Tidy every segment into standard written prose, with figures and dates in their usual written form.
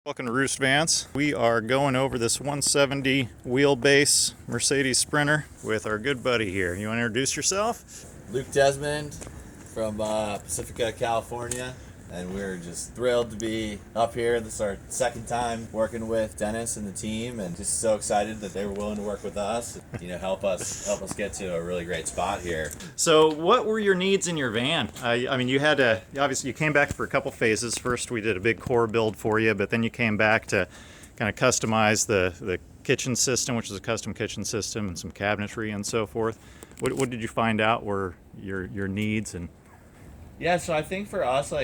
Welcome to Roost Vans. We are going over this 170 wheelbase Mercedes Sprinter with our good buddy here. You want to introduce yourself? Luke Desmond from Pacifica, California, and we're just thrilled to be up here. This is our second time working with Dennis and the team, and just so excited that they were willing to work with us. Help us get to a really great spot here. So, what were your needs in your van? I mean, you had to obviously you came back for a couple phases. First, we did a big core build for you, but then you came back to kind of customize the kitchen system, which is a custom kitchen system, and some cabinetry and so forth. What did you find out were your needs? And Yeah, so I think for us,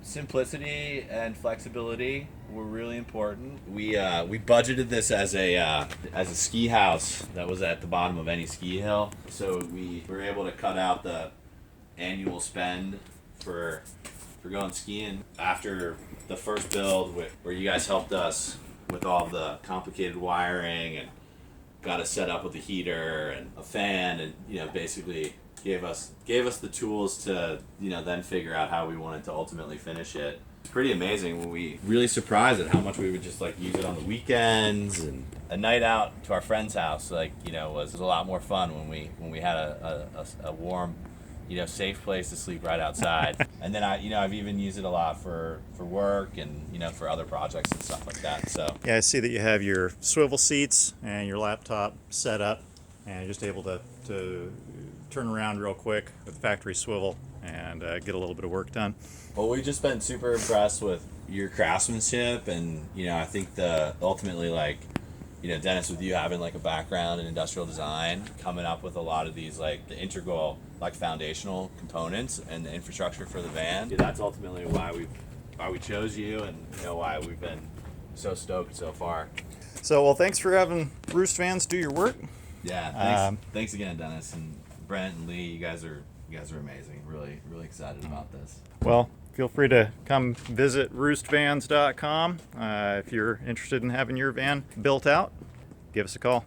simplicity and flexibility were really important. We budgeted this as a ski house that was at the bottom of any ski hill, so we were able to cut out the annual spend for going skiing. After the first build, where you guys helped us with all the complicated wiring and got us set up with a heater and a fan, and basically gave us the tools to then figure out how we wanted to ultimately finish it. It's pretty amazing when we really surprised at how much we would just use it on the weekends, and a night out to our friend's house was a lot more fun when we had a warm safe place to sleep right outside. And then I've even used it a lot for work and for other projects and stuff like that. So yeah, I see that you have your swivel seats and your laptop set up, and you're just able to turn around real quick with the factory swivel and get a little bit of work done. Well, we've just been super impressed with your craftsmanship, and I think ultimately Dennis, with you having a background in industrial design, coming up with a lot of these the integral foundational components and the infrastructure for the van. That's ultimately why we chose you, and why we've been so stoked so far. So, well, thanks for having Roost Vans do your work. Yeah, thanks again, Dennis and Brent and Lee. You guys are amazing. Really, really excited about this. Well, feel free to come visit roostvans.com. If you're interested in having your van built out, give us a call.